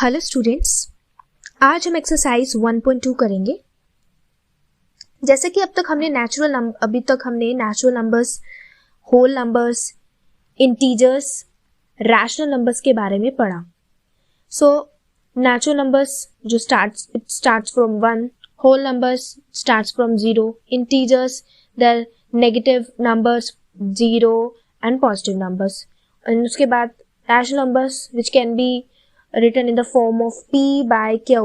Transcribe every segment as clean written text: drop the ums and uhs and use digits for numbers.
Hello students, आज हम exercise 1.2 करेंगे। जैसे कि अब तक हमने natural numbers, whole numbers, integers, rational numbers के बारे में पढ़ा। सो नेचुरल नंबर्स जो starts from 1, whole numbers starts from 0, integers the negative numbers 0 and positive numbers, and उसके बाद rational numbers which can be written in the form of P by Q,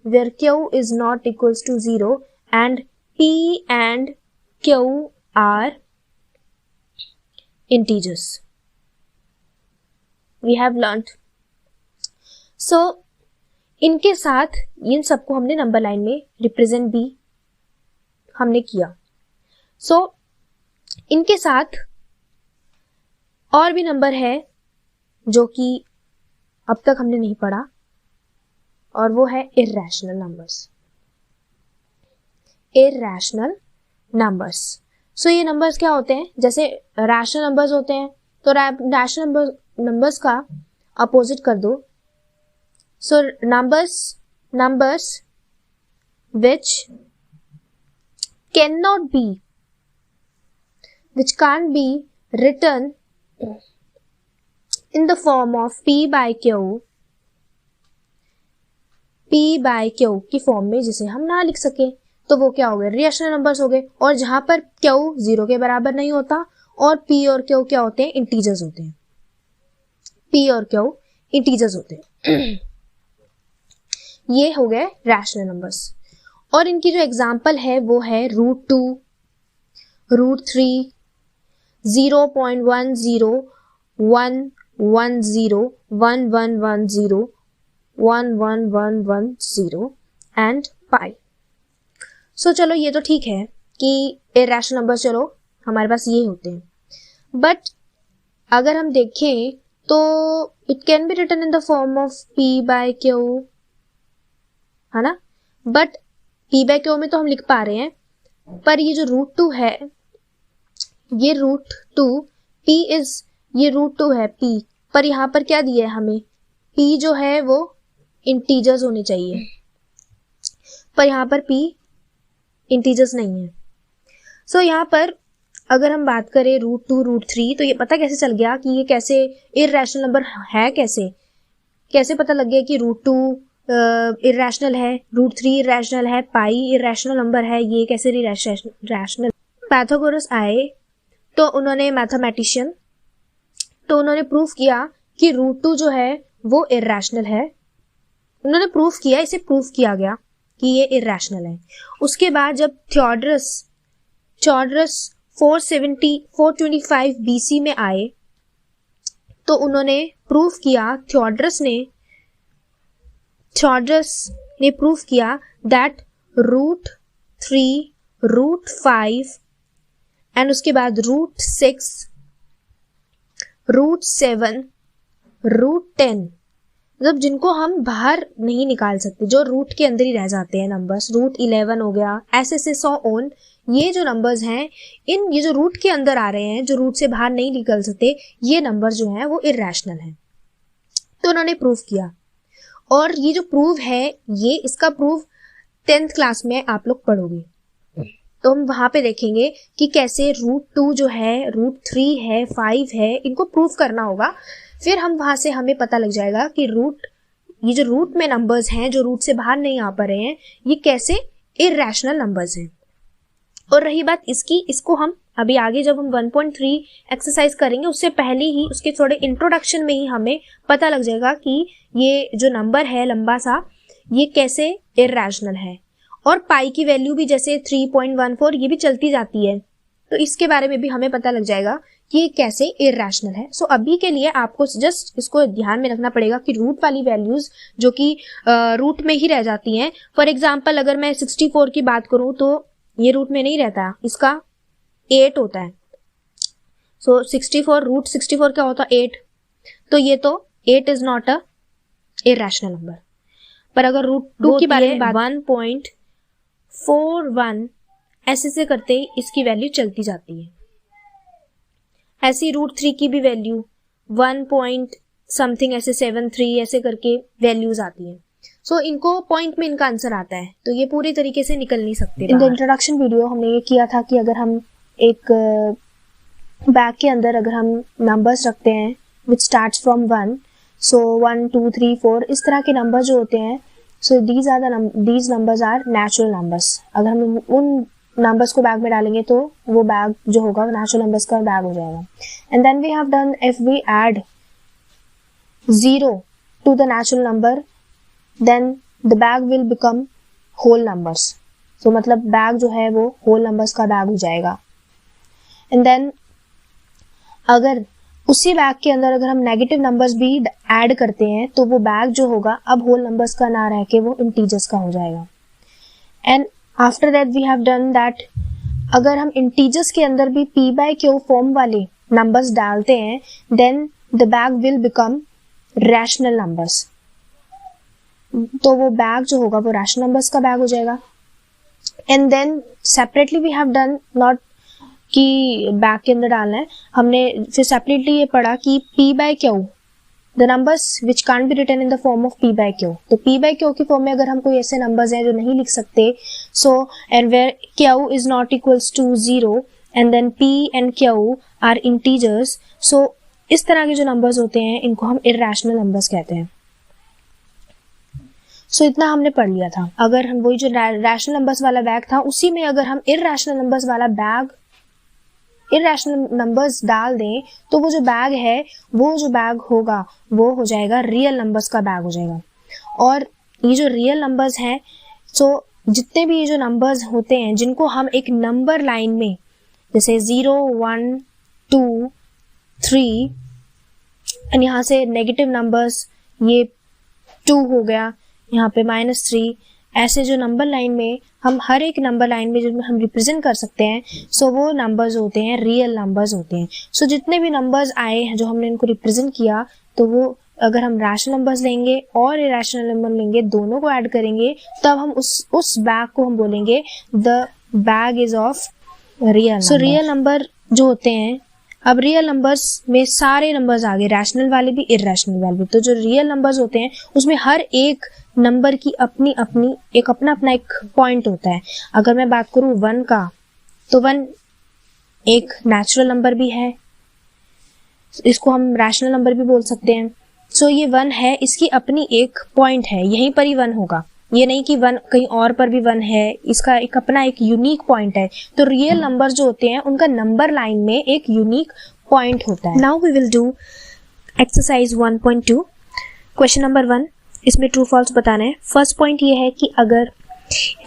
where Q is not equals to 0 and P and Q are integers. We have learnt. So, इनके साथ इन सबको हमने number line में represent भी हमने किया। So, इनके साथ और भी नंबर है जो कि अब तक हमने नहीं पढ़ा, और वो है इर्रेशनल नंबर्स। इर्रेशनल नंबर्स, सो ये नंबर्स क्या होते हैं? जैसे रैशनल नंबर्स होते हैं, तो रैशनल नंबर्स का अपोजिट कर दो। So numbers which can't be written in the form of P by Q की फॉर्म में जिसे हम ना लिख सके, तो वो क्या हो गए? रैशनल नंबर्स हो गए। और जहां पर Q 0 के बराबर नहीं होता और P और Q क्या होते हैं? इंटीजर्स होते हैं। P और Q इंटीजर्स होते हैं। ये हो गए रैशनल नंबर्स। और इनकी जो एग्जांपल है वो है √2, √3, 0.10, 1, 1 0, 1 1 1 0, 1 1 1 1 0 एंड पाई। सो चलो ये तो ठीक है कि इर्रेशनल नंबर चलो हमारे पास ये होते हैं, बट अगर हम देखें तो it can be written in the form of P by Q, है ना? बट P by Q में तो हम लिख पा रहे हैं, पर ये जो √2 है, ये √2 P इज, ये √2 है P, पर यहाँ पर क्या दिया है हमें? P जो है वो इंटीजर्स होने चाहिए, पर यहाँ पर P इंटीजर्स नहीं है। सो यहाँ पर अगर हम बात करें √2, √3, तो ये पता कैसे चल गया कि ये कैसे इर्रेशनल नंबर है? कैसे पता लग गया कि √2 इर्रेशनल है, √3 इर्रेशनल है, पाई इर्रेशनल नंबर है? ये कैसे रैशनल? पाइथागोरस आए तो उन्होंने मैथमेटिशियन, तो उन्होंने प्रूफ किया कि √2 जो है वो इर्रेशनल है। उन्होंने प्रूफ किया, इसे प्रूफ किया गया कि ये इर्रेशनल है। उसके बाद जब थियोडरस 425 BC में आए तो उन्होंने प्रूफ किया, थियोडरस ने प्रूफ किया दैट √3, √5 एंड उसके बाद √6, √7, √10, मतलब जिनको हम बाहर नहीं निकाल सकते, जो रूट के अंदर ही रह जाते हैं नंबर्स, √11 हो गया, ऐसे सो ऑन। ये जो नंबर्स हैं, ये जो रूट के अंदर आ रहे हैं, जो रूट से बाहर नहीं निकल सकते, ये नंबर जो हैं वो इर्रेशनल हैं। तो उन्होंने प्रूफ किया, और ये जो प्रूफ है, ये इसका प्रूफ 10th क्लास में आप लोग पढ़ोगे, तो हम वहां पे देखेंगे कि कैसे √2 जो है, √3 है, 5 है, इनको प्रूफ करना होगा। फिर हम वहां से हमें पता लग जाएगा कि ये जो रूट में नंबर्स हैं, जो रूट से बाहर नहीं आ पा रहे हैं, ये कैसे इर्रेशनल नंबर्स हैं। और रही बात इसको हम अभी आगे जब हम 1.3 एक्सरसाइज करेंगे, उससे पहले ही, उसके थोड़े इंट्रोडक्शन में ही हमें पता लग जाएगा कि ये जो नंबर है लंबा सा, ये कैसे इर्रेशनल है। और पाई की वैल्यू भी जैसे 3.14 ये भी चलती जाती है, तो इसके बारे में भी हमें पता लग जाएगा कि ये कैसे इर्रेशनल है। सो अभी के लिए आपको जस्ट इसको ध्यान में रखना पड़ेगा कि रूट वाली वैल्यूज जो कि रूट में ही रह जाती हैं। फॉर एग्जाम्पल अगर मैं 64 की बात करूं तो ये रूट में नहीं रहता, इसका 8 होता है। सो 64 √64 क्या होता है? 8। तो ये तो 8 is not a irrational number. पर अगर √2 की बारे में 1.41 ऐसे करते इसकी वैल्यू चलती जाती है। ऐसी √3 की भी वैल्यू 1.8 समथिंग ऐसे 7 3 ऐसे करके वैल्यूज आती हैं। सो इनको पॉइंट में इनका आंसर आता है, तो ये पूरी तरीके से निकल नहीं सकते। इन द इंट्रोडक्शन वीडियो हमने ये किया था कि अगर हम एक बैग के अंदर अगर हम नंबर्स रखते हैं विच स्टार्ट्स फ्रॉम 1, सो 1 2 3 4 इस तरह के नंबर जो होते हैं, so these numbers are natural numbers. अगर हम उन नंबर्स को बैग में डालेंगे तो वो बैग जो होगा नेचुरल नंबर्स का बैग हो जाएगा। And then we have done if we add 0 to the natural number then the bag will become whole numbers. तो मतलब बैग जो है वो होल नंबर्स का बैग हो जाएगा। एंड देन अगर उसी बैग के अंदर अगर हम नेगेटिव नंबर्स भी ऐड करते हैं तो वो बैग जो होगा अब होल नंबर्स का ना रह के वो इंटीजर्स का हो जाएगा। And after that we have done that अगर हम इंटीजर्स के अंदर भी p by q फॉर्म वाले नंबर्स डालते हैं then the bag will become rational numbers. तो वो बैग जो होगा वो रैशनल नंबर्स का बैग हो जाएगा। And then separately we have done not कि बैग के अंदर डालना है, हमने फिर सेपरेटली ये पढ़ा कि p by q the numbers which can't be written in the form of p by q। तो p by q की फॉर्म में अगर हम कोई ऐसे नंबर्स हैं जो नहीं लिख सकते, so and where q is not equals to 0 and then p and q are integers, so इस तरह के जो नंबर्स होते हैं इनको हम इररेशनल नंबर्स कहते हैं। सो इतना हमने पढ़ लिया था। अगर हम वही जो रैशनल नंबर्स वाला बैग था उसी में अगर हम इररेशनल नंबर्स वाला बैग इररेशनल नंबर्स डाल दें तो वो जो बैग है वो जो बैग होगा वो हो जाएगा रियल नंबर्स का बैग हो जाएगा। और ये जो रियल नंबर्स हैं, सो जितने भी ये जो नंबर्स होते हैं जिनको हम एक नंबर लाइन में जैसे 0 1 2 3 एंड यहाँ से नेगेटिव नंबर्स ये 2 हो गया, यहाँ पे -3, ऐसे जो नंबर लाइन में हम हर एक नंबर लाइन में जो हम रिप्रेजेंट कर सकते हैं, सो वो नंबर्स होते हैं रियल नंबर्स होते हैं। सो जितने भी नंबर्स आए हैं जो हमने इनको रिप्रेजेंट किया, तो वो अगर हम रैशनल नंबर्स लेंगे और इररेशनल नंबर लेंगे दोनों को ऐड करेंगे तब हम उस बैग को हम बोलेंगे the bag is of real. So real number जो होते हैं, अब रियल नंबर्स में सारे नंबर्स आ गए, रैशनल वाले भी इररेशनल वाले भी। तो जो रियल नंबर्स होते हैं उसमें हर एक नंबर की अपनी अपनी एक अपना एक पॉइंट होता है। अगर मैं बात करूं 1 का, तो 1 एक नेचुरल नंबर भी है, इसको हम रैशनल नंबर भी बोल सकते हैं। सो ये 1 है, इसकी अपनी एक पॉइंट है, यहीं पर ही 1 होगा, ये नहीं कि 1 कहीं और पर भी 1 है, इसका एक अपना एक यूनिक पॉइंट है। तो रियल नंबर जो होते हैं उनका नंबर लाइन में एक यूनिक पॉइंट होता है। Now we will do exercise 1.2 question number 1। इसमें ट्रू फॉल्स बताना है। फर्स्ट पॉइंट ये है कि अगर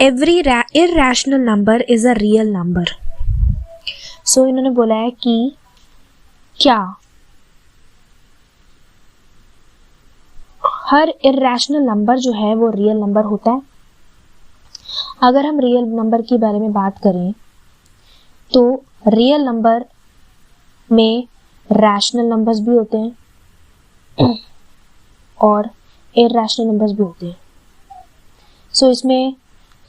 every irrational number is a real number, so इन्होंने बोला है कि क्या हर इररेशनल नंबर जो है वो रियल नंबर होता है। अगर हम रियल नंबर के बारे में बात करें तो रियल नंबर में रैशनल नंबर्स भी होते हैं और इररेशनल नंबर्स भी होते हैं। सो इसमें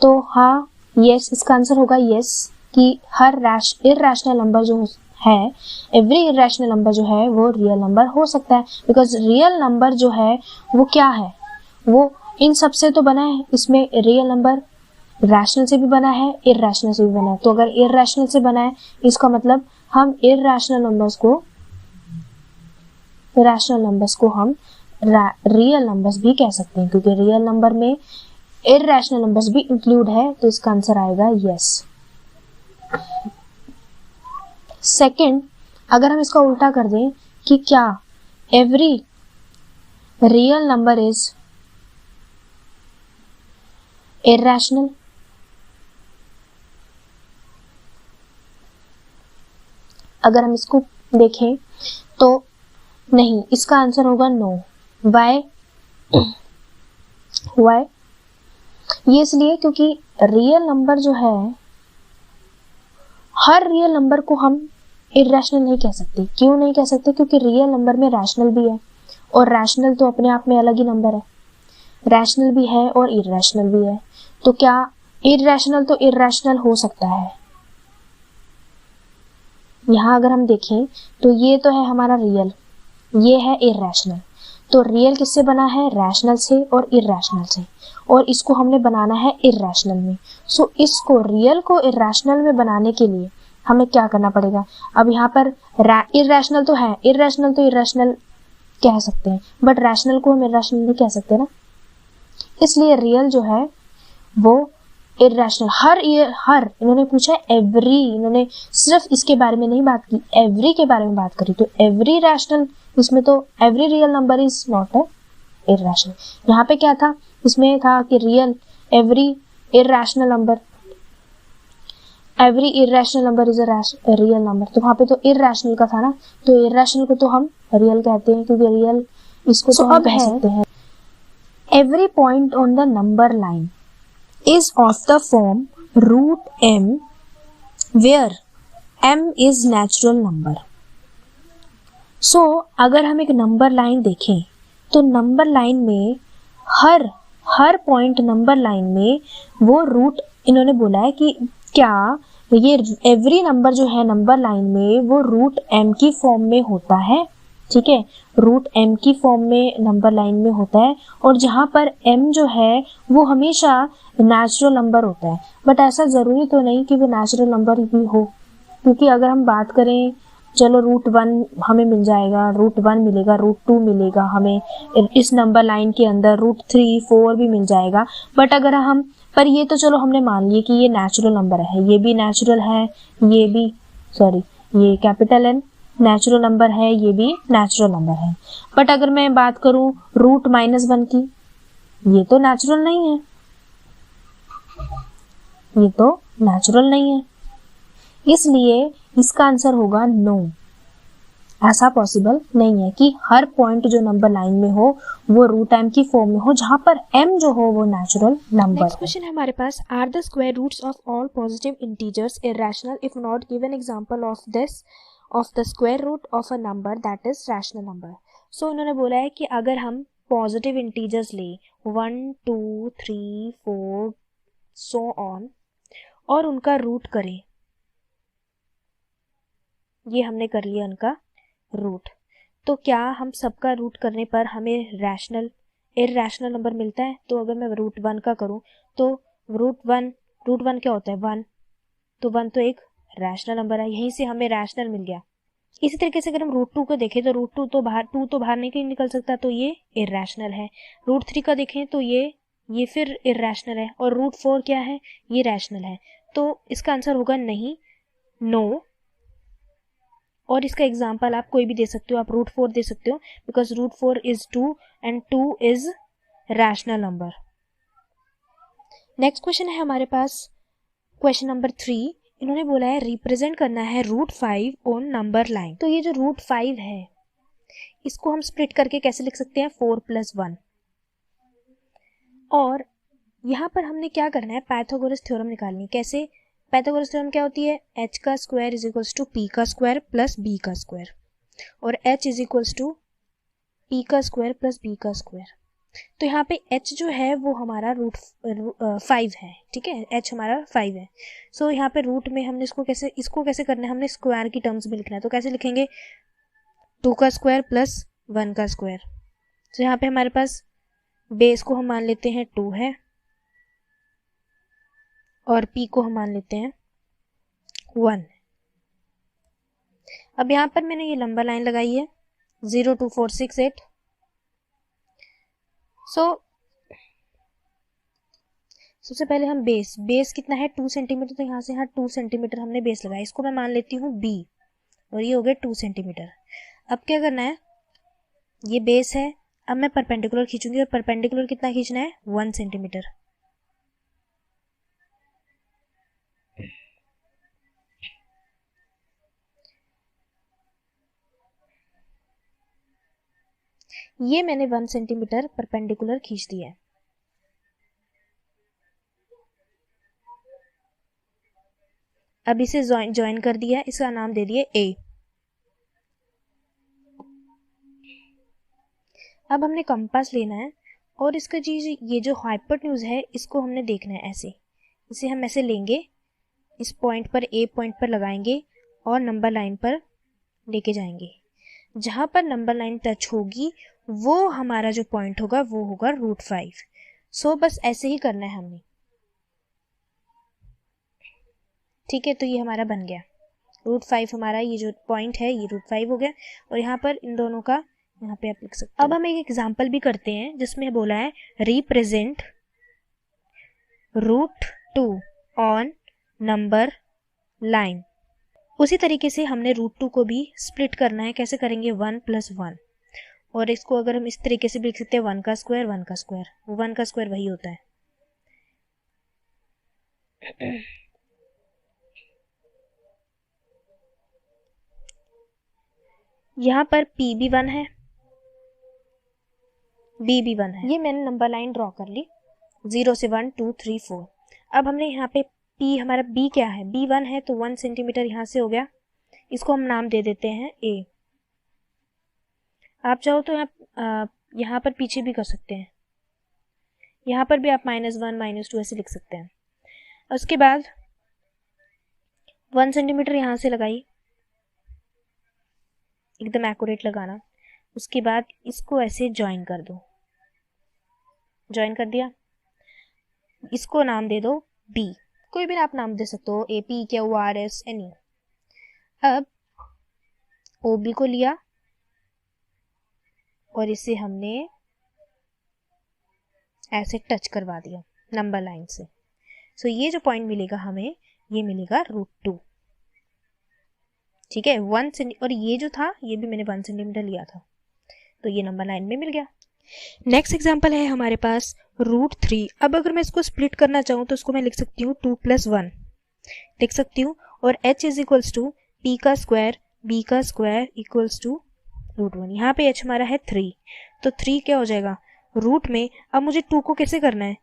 तो हाँ यस, इसका आंसर होगा यस कि हर इररेशनल नंबर जो है, एवरी इररेशनल नंबर जो है वो रियल नंबर हो सकता है। बिकॉज रियल नंबर जो है वो क्या है, वो इन सब से तो बना है। इसमें रियल नंबर रैशनल से भी बना है, इररेशनल से भी बना है। तो अगर इररेशनल से बना है इसका मतलब हम इररेशनल नंबर्स को हम रियल नंबर्स भी कह सकते हैं, क्योंकि रियल नंबर में इररेशनल नंबर्स भी इंक्लूड है। तो इसका आंसर आएगा यस। सेकंड, अगर हम इसका उल्टा कर दें कि क्या every real number is irrational, अगर हम इसको देखें तो नहीं, इसका आंसर होगा नो। वाई? ये इसलिए क्योंकि रियल नंबर जो है, हर रियल नंबर को हम इररेशनल नहीं कह सकते। क्यों नहीं कह सकते? क्योंकि रियल नंबर में रैशनल भी है और रैशनल तो अपने आप में अलग ही नंबर है। रैशनल भी है और इररेशनल भी है। तो क्या इररेशनल तो इररेशनल हो सकता है? यहाँ अगर हम देखें तो ये तो है हमारा रियल, ये है इररेशनल। तो रियल किससे बना है? रैशनल से और इरैशनल से, और इसको हमने बनाना है इरैशनल में। सो इसको रियल को इरैशनल में बनाने के लिए हमें क्या करना पड़ेगा? अब यहाँ पर इरैशनल तो है, इरैशनल तो इरैशनल कह सकते हैं, बट रैशनल को हम इरैशनल नहीं कह सकते ना, इसलिए रियल जो है वो इरैशनल। हर इन्होंने पूछा एवरी, इन्होंने सिर्फ इसके बारे में नहीं बात की, एवरी के बारे में बात करी, तो एवरी रैशनल, इसमें तो every real number is not a irrational. यहाँ पे क्या था? इसमें था कि real every irrational number, every irrational number is a real number, तो वहां पे तो इरैशनल का था ना, तो इरैशनल को तो हम रियल कहते हैं, क्योंकि रियल इसको तो हम कह सकते हैं। Every point on the number line is of the form root m where m is natural number. So अगर हम एक नंबर लाइन देखें तो नंबर लाइन में हर पॉइंट नंबर लाइन में वो रूट, इन्होंने बोला है कि क्या ये एवरी नंबर जो है नंबर लाइन में वो रूट m की फॉर्म में होता है, ठीक है, रूट m की फॉर्म में नंबर लाइन में होता है, और जहां पर m जो है वो हमेशा नेचुरल नंबर होता है। बट ऐसा जरूरी तो नहीं कि वो नेचुरल नंबर भी हो, क्योंकि अगर हम बात करें, चलो रूट 1 हमें मिल जाएगा, रूट 1 मिलेगा, रूट 2 मिलेगा हमें, इस नंबर लाइन के अंदर रूट 3, 4 भी मिल जाएगा, बट अगर हम, पर ये तो चलो हमने मान लिया कि ये नेचुरल नंबर है, ये भी नेचुरल है, ये भी, सॉरी, ये कैपिटल N नेचुरल नंबर है, ये भी नेचुरल नंबर है। बट अगर मैं बात करूं रूट -1 की, ये तो नेचुरल नहीं है, ये तो नेचुरल नहीं है, इसलिए इसका आंसर होगा नो। ऐसा पॉसिबल नहीं है कि हर पॉइंट जो नंबर लाइन में हो वो रूट m की फॉर्म में हो, जहां पर m जो हो वो नेचुरल नंबर। नेक्स्ट क्वेश्चन है हमारे पास, are the square roots of all positive integers irrational if not given example of this of the square root of a number that is rational number. So इन्होंने बोला है कि अगर हम positive integers ले 1, 2, 3, 4 सो ऑन, और उनका root करें, ये हमने कर लिया उनका रूट, तो क्या हम सबका रूट करने पर हमें रैशनल इरैशनल नंबर मिलता है? तो अगर मैं रूट 1 का करूं तो रूट वन क्या होता है? 1, तो 1 तो एक रैशनल नंबर है, यहीं से हमें रैशनल मिल गया। इसी तरीके से अगर हम रूट 2 को देखें तो रूट 2 तो बाहर नहीं निकल सकता, तो ये इरैशनल है। रूट 3 का देखें तो ये फिर इरैशनल है, और रूट 4 क्या है? ये रैशनल है। तो इसका आंसर होगा नहीं, नो। और इसका एग्जाम्पल आप कोई भी दे सकते हो, आप रूट 4 दे सकते हो, because root 4 is 2 and 2 is rational number. Next question है हमारे पास, क्वेश्चन नंबर 3। इन्होंने बोला है रिप्रेजेंट करना है रूट 5 ऑन नंबर लाइन। तो ये जो रूट 5 है इसको हम स्प्लिट करके कैसे लिख सकते हैं? 4 + 1। और यहाँ पर हमने क्या करना है? पाइथागोरस थ्योरम निकालनी। कैसे? पाइथागोरस थ्योरम क्या होती है? h का square is equals to p का स्क्वायर प्लस b का स्क्वायर, और h is equals to p का स्क्वायर प्लस b का स्क्वायर। तो यहाँ पे h जो है वो हमारा रूट 5 है, ठीक है, h हमारा 5 है। सो यहाँ पे रूट में हमने इसको कैसे करना है? हमने स्क्वायर की टर्म्स में लिखना है, तो कैसे लिखेंगे? 2 का स्क्वायर प्लस 1 का स्क्वायर। तो यहाँ पे हमारे पास बेस को हम मान लेते हैं 2 है, और p को हम मान लेते हैं 1। अब यहाँ पर मैंने ये लंबा लाइन लगाई है 0, 2, 4, 6, 8। सबसे पहले हम बेस कितना है? 2 सेंटीमीटर, तो यहाँ से 2 सेंटीमीटर हमने बेस लगाया, इसको मैं मान लेती हूँ b, और ये हो गए 2 सेंटीमीटर। अब क्या करना है? ये बेस है, अब मैं परपेंडिकुलर खींचूंगी, और परपेंडिकुलर कितना खींचना है? 1 सेंटीमीटर। ये मैंने 1 सेंटीमीटर परपेंडिकुलर खींच दिया है। अब इसे ज्वाइन कर दिया, इसका नाम दे दिए A। अब हमने कंपास लेना है, और इसका चीज ये जो हाइपोटेन्यूज है इसको हमने देखना है ऐसे, इसे हम ऐसे लेंगे, इस पॉइंट पर A पॉइंट पर लगाएंगे और नंबर लाइन पर लेके जाएंगे। जहां पर नंबर लाइन टच होगी वो हमारा जो पॉइंट होगा वो होगा √5। सो बस ऐसे ही करना है हमने, ठीक है। तो ये हमारा बन गया √5, हमारा ये जो पॉइंट है ये √5 हो गया। और यहाँ पर इन दोनों का यहाँ पे आप लिख सकते हो। अब हम एक एग्जाम्पल भी करते हैं जिसमें बोला है रिप्रेजेंट √2 ऑन नंबर लाइन। उसी तरीके से हमने √2 को भी स्प्लिट करना है। कैसे करेंगे? 1 + 1, और इसको अगर हम इस तरीके से भी लिख सकते हैं 1 का स्क्वायर 1 का स्क्वायर, 1 का स्क्वायर वही होता है। यहाँ पर p भी 1 है, b भी 1 है। ये मैंने नंबर लाइन ड्रॉ कर ली 0 से 1 2 3 4। अब हमने यहाँ पे p, हमारा b क्या है? b 1 है, तो 1 सेंटीमीटर यहाँ से हो गया। इसको हम नाम दे देते हैं a। आप चाहो तो यहाँ पर पीछे भी कर सकते हैं, यहाँ पर भी आप -1 -2 ऐसे लिख सकते हैं। उसके बाद 1 सेंटीमीटर यहाँ से लगाई, एकदम एक्यूरेट लगाना। उसके बाद इसको ऐसे ज्वाइन कर दो, ज्वाइन कर दिया। इसको नाम दे दो b, कोई भी आप नाम दे सकते हो, AP QRS एनी। अब OB को लिया और इसे हमने ऐसे टच करवा दिया नंबर लाइन से। सो ये जो पॉइंट मिलेगा हमें, ये मिलेगा √2, ठीक है। 1 सेंटीमीटर, और ये जो था ये भी मैंने 1 सेंटीमीटर लिया था, तो ये नंबर लाइन में मिल गया। नेक्स्ट एग्जांपल है हमारे पास √3। अब अगर मैं इसको स्प्लिट करना चाहूँ तो इसको मैं लिख सकती हूँ 2 + 1 लिख सकती हूँ, और h = p का स्क्वायर b का स्क्वायर = √1। यहाँ पे h हमारा है 3, तो 3 क्या हो जाएगा? रूट में। अब मुझे 2 को कैसे करना है?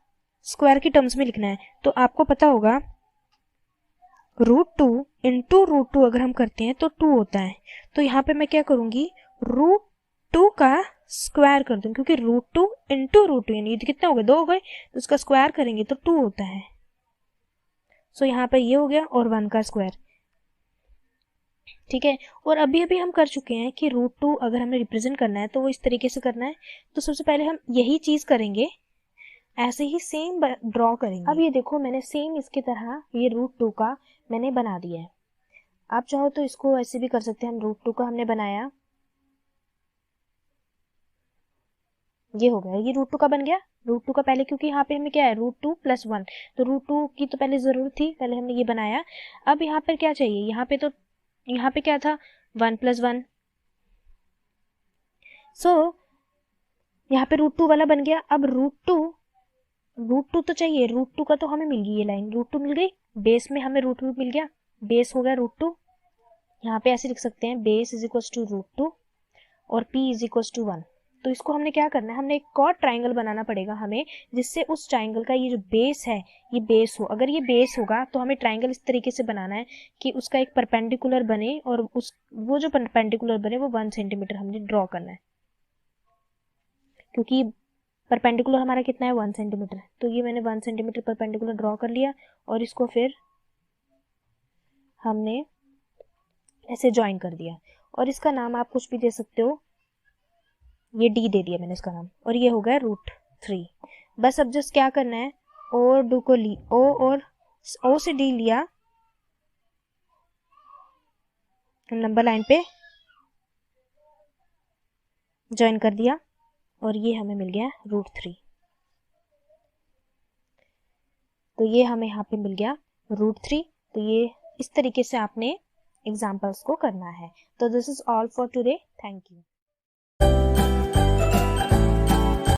स्क्वायर की टर्म्स में लिखना है। तो आपको पता होगा √2 × √2 अगर हम करते हैं तो 2 होता है। तो यहाँ पे मैं क्या करूंगी? √2 का स्क्वायर कर दूं, क्योंकि √2 × √2 यानी ये कितना हो गया? 2 हो गए, तो उसका स्क्वायर करेंगे तो 2 होता है। सो यहाँ पे ये हो गया, और 1 का स्क्वायर, ठीक है। और अभी अभी हम कर चुके हैं कि √2 अगर हमें रिप्रेजेंट करना है तो वो इस तरीके से करना है। तो सबसे पहले हम यही चीज करेंगे, ऐसे ही सेम ड्रॉ करेंगे। अब ये देखो, मैंने सेम इसकी तरह ये √2 का मैंने बना दिया है। आप चाहो तो इसको ऐसे भी कर सकते हैं। हम √2 का हमने बनाया, ये हो गया, ये √2 का बन गया। √2 का पहले, क्योंकि यहाँ पे हमें क्या है? √2 + 1, तो √2 की तो पहले जरूरत थी, पहले हमने ये बनाया। अब यहाँ पर क्या चाहिए? यहाँ पे क्या था? 1 + 1। सो यहाँ पे √2 वाला बन गया। अब √2 तो चाहिए, √2 का तो हमें मिल गई ये लाइन, √2 मिल गई, बेस में हमें √2 मिल गया, बेस हो गया √2। यहाँ पे ऐसे लिख सकते हैं, बेस = √2 और p = 1। तो इसको हमने क्या करना है? हमने एक और ट्राइंगल बनाना पड़ेगा हमें, जिससे उस ट्राइंगल का ये जो बेस है ये बेस हो। अगर ये बेस होगा तो हमें ट्राइंगल इस तरीके से बनाना है कि उसका एक परपेंडिकुलर बने, और वो जो परपेंडिकुलर बने वो 1 सेंटीमीटर हमने ड्रॉ करना है, क्योंकि परपेंडिकुलर हमारा कितना है? 1 सेंटीमीटर। तो ये मैंने 1 सेंटीमीटर परपेंडिकुलर ड्रॉ कर लिया, और इसको फिर हमने ऐसे ज्वाइन कर दिया। और इसका नाम आप कुछ भी दे सकते हो, ये d दे दिया मैंने इसका नाम, और ये हो गया √3। बस अब जस्ट क्या करना है? o और d को o से d लिया, नंबर लाइन पे ज्वाइन कर दिया, और ये हमें मिल गया √3। तो ये हमें यहाँ पे मिल गया √3। तो ये इस तरीके से आपने एग्जाम्पल्स को करना है। तो this is all for today. Thank you.